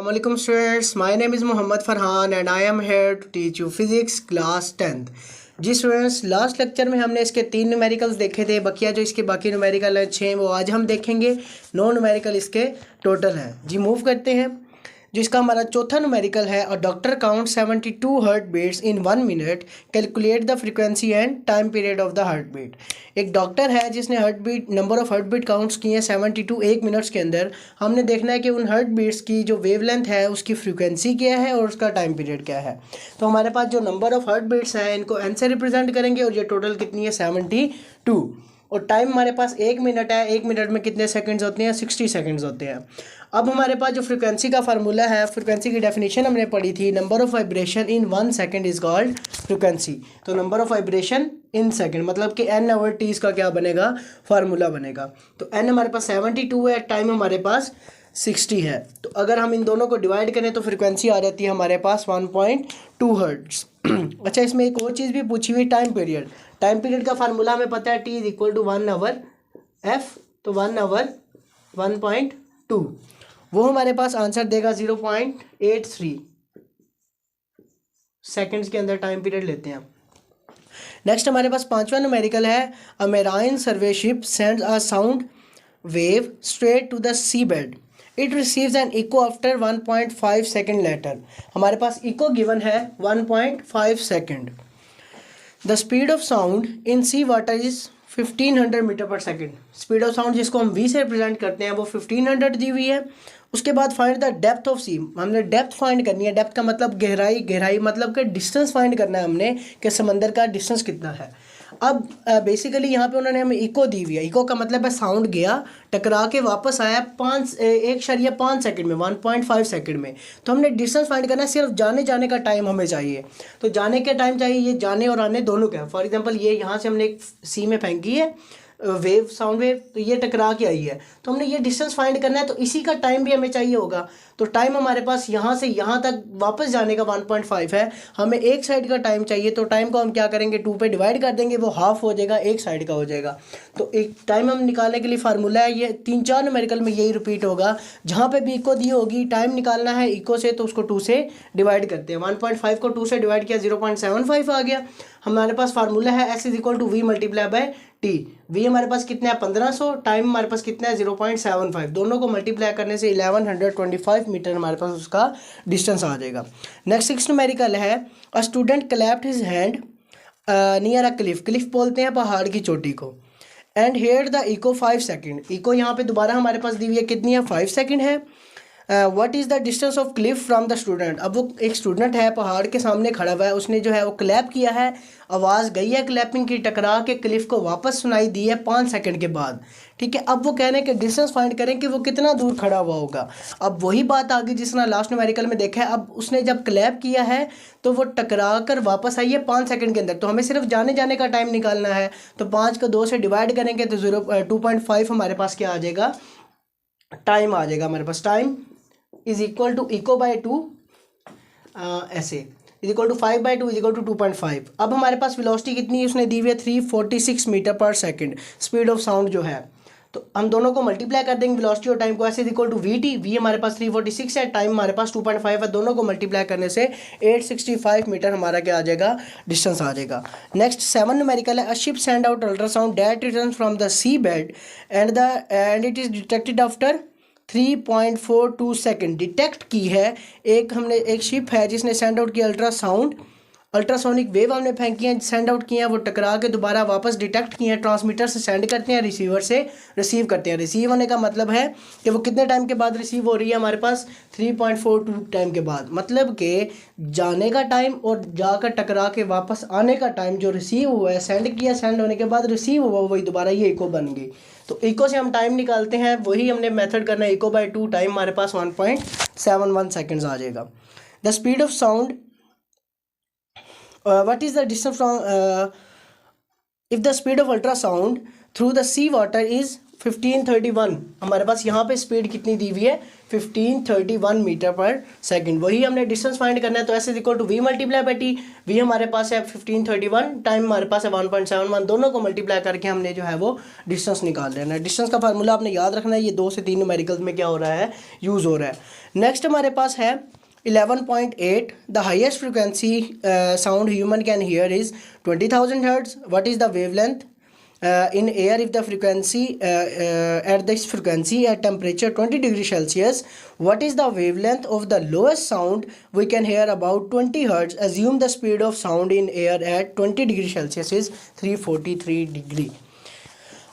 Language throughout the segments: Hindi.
Assalamualaikum students, my name is Muhammad Farhan and I am here to teach you physics class 10th। जी स्टूडेंट्स, लास्ट लेक्चर में हमने इसके 3 न्यूमेरिकल्स देखे थे। बकिया जो इसके बाकी न्यूमेरिकल हैं 6 वो आज हम देखेंगे। 9 न्यूमेरिकल इसके टोटल हैं। जी मूव करते हैं। जिसका हमारा चौथा न्यूमेरिकल है, a doctor count 72 heart beats in 1 minute, calculate the frequency and time period of the heart beat. एक डॉक्टर है जिसने heart beat number of heart beat counts किए हैं 72 1 मिनट्स के अंदर। हमने देखना है कि उन हार्ट बीट्स की जो वेवलेंथ है उसकी फ्रीक्वेंसी क्या है और उसका टाइम पीरियड क्या है। तो हमारे पास जो नंबर ऑफ हार्ट बीट्स हैं इनको एन से रिप्रेजेंट करेंगे और ये टोटल कितनी है 72। और टाइम हमारे पास 1 मिनट है। 1 मिनट में कितने सेकंड्स होते हैं? 60 सेकंड्स होते हैं। अब हमारे पास जो फ्रीक्वेंसी का फार्मूला है, फ्रीक्वेंसी की डेफिनेशन हमने पढ़ी थी, number of vibration in 1 second is called frequency. तो number of vibration in second मतलब कि n ओवर t इसका क्या बनेगा? फार्मूला बनेगा। तो n हमारे पास 72 है, टाइम हमारे पास 60 है। तो अगर हम इन दोनों को डिवाइड करें तो फ्रीक्वेंसी आ जाती है हमारे पास 1.2 हर्ट्ज। अच्छा, इसमें एक और चीज़ भी पूछी हुई, टाइम पीरियड। टाइम पीरियड का फार्मूला हमें पता है, t is equal to 1 over f। तो 1 आवर 1.2 वो हमारे पास आंसर देगा 0.83 सेकंड्स के अंदर टाइम पीरियड लेते हैं। नेक्स्ट हमारे पास 5वां न्यूमेरिकल है, a marine survey ship sends a sound wave straight to the sea bed, it receives an echo after 1.5 second later. हमारे पास इको गिवन है 1.5 second. The speed of sound in sea water is 1500 metre per second. Speed of sound जिसको हम v से रिप्रेजेंट करते हैं वो 1500 दी हुई है। उसके बाद फाइंड द डेप्थ ऑफ सी, हमने डेप्थ फाइंड करनी है। डेप्थ का मतलब गहराई, गहराई मतलब कि डिस्टेंस फाइंड करना है हमने कि समंदर का डिस्टेंस कितना है। अब बेसिकली यहाँ पे उन्होंने हमें इको दी हुई है। इको का मतलब है साउंड गया, टकरा के वापस आया 1.5 सेकंड में, 1.5 सेकंड में। तो हमने डिस्टेंस फाइंड करना है, सिर्फ जाने का टाइम हमें चाहिए। तो जाने के टाइम चाहिए, ये जाने और आने दोनों का। फॉर एग्जांपल ये यहाँ से हमने एक सी में फेंकी है वेव, साउंड वेव, तो ये टकरा के आई है, तो हमने ये डिस्टेंस फाइंड करना है। तो इसी का टाइम भी हमें चाहिए होगा। तो टाइम हमारे पास यहाँ से यहाँ तक वापस जाने का 1.5 है, हमें एक साइड का टाइम चाहिए। तो टाइम को हम क्या करेंगे, 2 पे डिवाइड कर देंगे, वो हाफ हो जाएगा, एक साइड का हो जाएगा। तो एक टाइम हम निकालने के लिए फार्मूला है ये, 3-4 न्यूमेरिकल में यही रिपीट होगा। जहाँ पे भी इको दी होगी, टाइम निकालना है इको से, तो उसको 2 से डिवाइड करते हैं। 1.5 को 2 से डिवाइड किया, 0.75 आ गया। हमारे पास फार्मूला है S is equal to V multiply by T। V हमारे पास कितना है 1500, टाइम हमारे पास कितना है 0.75। दोनों को मल्टीप्लाई करने से 1125 मीटर हमारे पास उसका डिस्टेंस आ जाएगा। नेक्स्ट 6 न्यूमेरिकल है, a student clapped his hand near a cliff. Cliff बोलते हैं पहाड़ की चोटी को। And hear the echo 5 second. Echo यहाँ पे दोबारा हमारे पास दी हुई है, कितनी है 5 सेकेंड है। What is the distance of Cliff from the student. अब वो एक स्टूडेंट है, पहाड़ के सामने खड़ा हुआ है, उसने जो है वो क्लैप किया है, आवाज़ गई है क्लैपिंग की, टकरा के क्लिफ को वापस सुनाई दी है 5 सेकंड के बाद। ठीक है, अब वो कह रहे हैं कि डिस्टेंस फाइंड करें कि वो कितना दूर खड़ा हुआ होगा। अब वही बात आ गई जिस तरह लास्ट न्यूमेरिकल में देखा है। अब उसने जब क्लैप किया है तो वो टकरा कर वापस आई है 5 सेकंड के अंदर। तो हमें सिर्फ जाने का टाइम निकालना है। तो 5 को 2 से डिवाइड करेंगे तो 2.5 हमारे पास क्या आ जाएगा, टाइम आ जाएगा। हमारे पास time is equal to echo by 2 ऐसे is equal to 5/2 is equal to 2.5। अब हमारे पास वेलोसिटी कितनी है उसने दी हुई है 346 मीटर पर सेकंड, स्पीड ऑफ साउंड जो है। तो हम दोनों को मल्टीप्लाई कर देंगे वेलोसिटी और टाइम को। S is equal to V T, हमारे पास 346 है, टाइम हमारे पास 2.5 है। दोनों को मल्टीप्लाई करने से 865 मीटर हमारा क्या आ जाएगा, डिस्टेंस आ जाएगा। नेक्स्ट 7 न्यूमेरिकल है, a ship send out ultrasound that returns from the sea bed and it is detected after 3.42 second. Detect की है हमने एक शिप है जिसने सेंड आउट किया अल्ट्रासाउंड, अल्ट्रासोनिक वेव हमने फेंकी हैं, सेंड आउट किए हैं, वो टकरा के दोबारा वापस डिटेक्ट किए हैं, ट्रांसमीटर से सेंड करते हैं, रिसीवर से रिसीव करते हैं। रिसीव होने का मतलब है कि वो कितने टाइम के बाद रिसीव हो रही है, हमारे पास 3.42 टाइम के बाद। मतलब कि जाने का टाइम और जाकर टकरा के वापस आने का टाइम जो रिसीव हुआ है, सेंड किया, सेंड होने के बाद रिसीव हुआ, वही दोबारा ये इको बन गई। तो इको से हम टाइम निकालते हैं, वही हमने मेथड करना है, इको बाय 2, टाइम हमारे पास 1.71 सेकेंड्स आ जाएगा। The speed of sound, what is the distance from if the speed of ultrasound through the sea water is 1531। हमारे पास यहाँ पे स्पीड कितनी दी हुई है 1531 मीटर पर सेकंड। वही हमने डिस्टेंस फाइंड करना है। तो S equal to V multiply by T. V हमारे पास है 1531, टाइम हमारे पास है 1.71। दोनों को मल्टीप्लाई करके हमने जो है वो डिस्टेंस निकाल लेना है। डिस्टेंस का फार्मूला आपने याद रखना है, ये 2 से 3 न्यूमेरिकल्स में क्या हो रहा है, यूज़ हो रहा है। नेक्स्ट हमारे पास है 11.8 the highest frequency sound human can hear is 20,000 hertz. What is the wavelength in air if the frequency at this frequency at temperature 20 degree Celsius? What is the wavelength of the lowest sound we can hear about 20 hertz? Assume the speed of sound in air at 20 degree Celsius is 343 degree.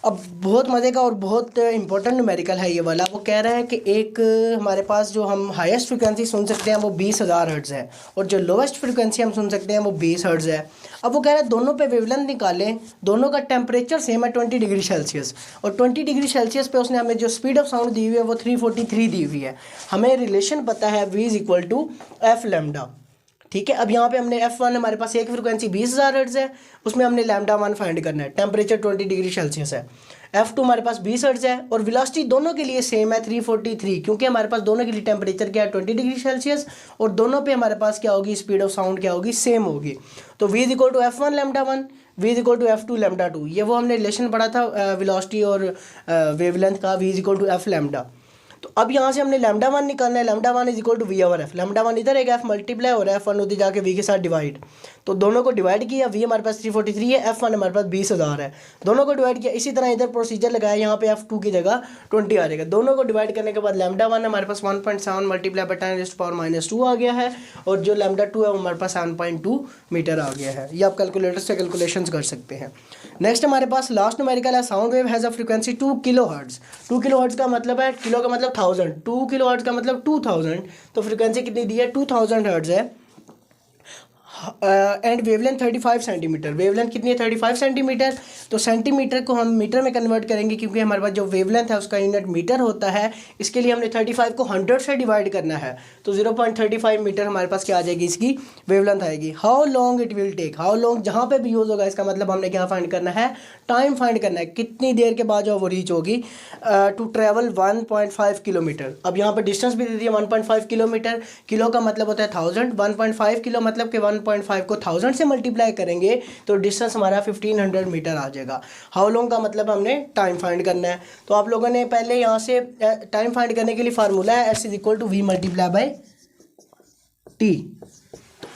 अब बहुत मज़े का और बहुत इंपॉर्टेंट न्यूमेरिकल है ये वाला. वो कह रहा है कि एक हमारे पास जो हम हाईएस्ट फ्रिक्वेंसी सुन सकते हैं वो 20,000 हर्ट्ज़ है और जो लोवेस्ट फ्रिक्वेंसी हम सुन सकते हैं वो 20 हर्ट्ज़ है. अब वो कह रहा है दोनों पे वेवलेंथ निकालें, दोनों का टेम्परेचर सेम है 20 डिग्री सेल्सियस और 20 डिग्री सेल्सियस पे उसने हमें जो स्पीड ऑफ साउंड दी हुई है वो 343 दी हुई है. हमें रिलेशन पता है v is equal to F lambda. ठीक है, अब यहाँ पे हमने F1 हमारे पास एक फ्रिक्वेंसी 20,000 हर्ट्ज़ है, उसमें हमने λ1 फाइंड करना है, टेम्परेचर 20 डिग्री सेल्सियस है. F2 हमारे पास 20 हर्ट्ज़ है और वेलोसिटी दोनों के लिए सेम है 343, क्योंकि हमारे पास दोनों के लिए टेम्परेचर क्या है 20 डिग्री सेल्सियस और दोनों पे हमारे पास क्या होगी, स्पीड ऑफ साउंड क्या होगी, सेम होगी. तो v is equal to F1 λ1, v is equal to F2 λ2. ये वो हमने रिलेशन पढ़ा था वेलोसिटी और वेवलेंथ का, v is equal to F lambda. तो अब यहाँ से हमने λ1 निकालना है, λ1 is equal to v over f. λ1 इधर एक f मल्टीप्लाई हो रहा है, f1 उधर जाके v के साथ डिवाइड, तो दोनों को डिवाइड किया, v हमारे पास 343 है, f1 हमारे पास 20,000 है, दोनों को डिवाइड किया. इसी तरह इधर प्रोसीजर लगाया, यहाँ पे f2 की जगह 20 आ जाएगा. दोनों को डिवाइड करने के बाद λ1 हमारे पास 1.7 मल्टीप्लाई बाय 10⁻⁻2 आ गया है और जो λ2 है वो हमारे पास 7.2 मीटर आ गया है. ये आप कैलकुलेटर से कैलकुलेशन कर सकते हैं. नेक्स्ट हमारे पास लास्ट न्यूमेरिकल है, sound wave has a frequency 2 kilo hertz. 2 kilo hertz का मतलब है, किलो का मतलब 1000, 2 किलो हर्ट्ज़ का मतलब 2000, तो फ्रीक्वेंसी कितनी दी है 2000 हर्ट्ज़ है. And wavelength 35 centimetre. वेवलेंथ कितनी है 35 सेंटीमीटर. तो सेंटीमीटर को हम मीटर में कन्वर्ट करेंगे क्योंकि हमारे पास जो वेवलेंथ है उसका यूनिट मीटर होता है. इसके लिए हमने 35 को 100 से डिवाइड करना है, तो 0.35 मीटर हमारे पास क्या आ जाएगी, इसकी वेवलेंथ आएगी. How long it will take, how long जहाँ पे भी यूज़ होगा इसका मतलब हमने क्या फाइंड करना है, टाइम फाइंड करना है, कितनी देर के बाद जो वो रीच होगी टू ट्रेवल 1.5 किलोमीटर. अब यहाँ पर डिस्टेंस भी दे दी है 1.5 किलोमीटर. किलो का मतलब होता है 1000, 1.5 किलो मतलब कि 1.5 को 1000 से मल्टीप्लाई करेंगे तो डिस्टेंस हमारा 1500 मीटर आ जाएगा. हाउ लॉन्ग का मतलब हमने टाइम फाइंड करना है. तो आप लोगों ने पहले यहाँ से टाइम फाइंड करने के लिए फार्मूला है s is equal to v multiply by t.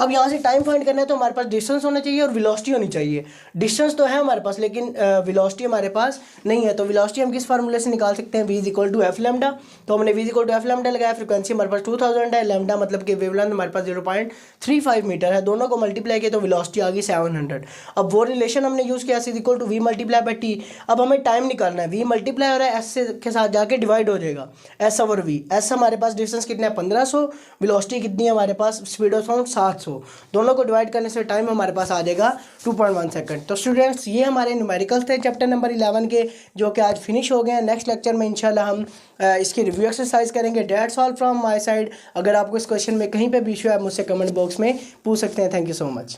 अब यहाँ से टाइम फाइंड करना है तो हमारे पास डिस्टेंस होना चाहिए और वेलोसिटी होनी चाहिए. डिस्टेंस तो है हमारे पास लेकिन वेलोसिटी हमारे पास नहीं है, तो वेलोसिटी हम किस फार्मूले से निकाल सकते हैं, v is equal to F lambda. तो हमने v is equal to F lambda लगाया, फ्रीक्वेंसी हमारे पास 2000 है, लैम्डा मतलब कि वेवलेंथ हमारे पास 0.35 मीटर है, दोनों को मल्टीप्लाई किया तो वेलोसिटी आ गई 700. अब वो रिलेशन हमने यूज़ किया s is equal to v multiply by t. अब हमें टाइम निकालना है, v मल्टीप्लाई हो रहा है s के साथ जाके डिवाइड हो जाएगा, s ओवर v. s हमारे पास डिस्टेंस कितना है 1500, वेलोसिटी कितनी है हमारे पास, स्पीड ऑफ साउंड 700, दोनों को डिवाइड करने से टाइम हमारे पास आ जाएगा 2.1 सेकंड. तो स्टूडेंट्स ये हमारे न्यूमेरिकल्स थे चैप्टर नंबर 11 के, जो कि आज फिनिश हो गए हैं. नेक्स्ट लेक्चर में इंशाल्लाह हम इसकी रिव्यू एक्सरसाइज करेंगे. That's all from my side. अगर आपको इस क्वेश्चन में कहीं पे भी इशू है मुझसे कमेंट बॉक्स में पूछ सकते हैं. Thank you so much.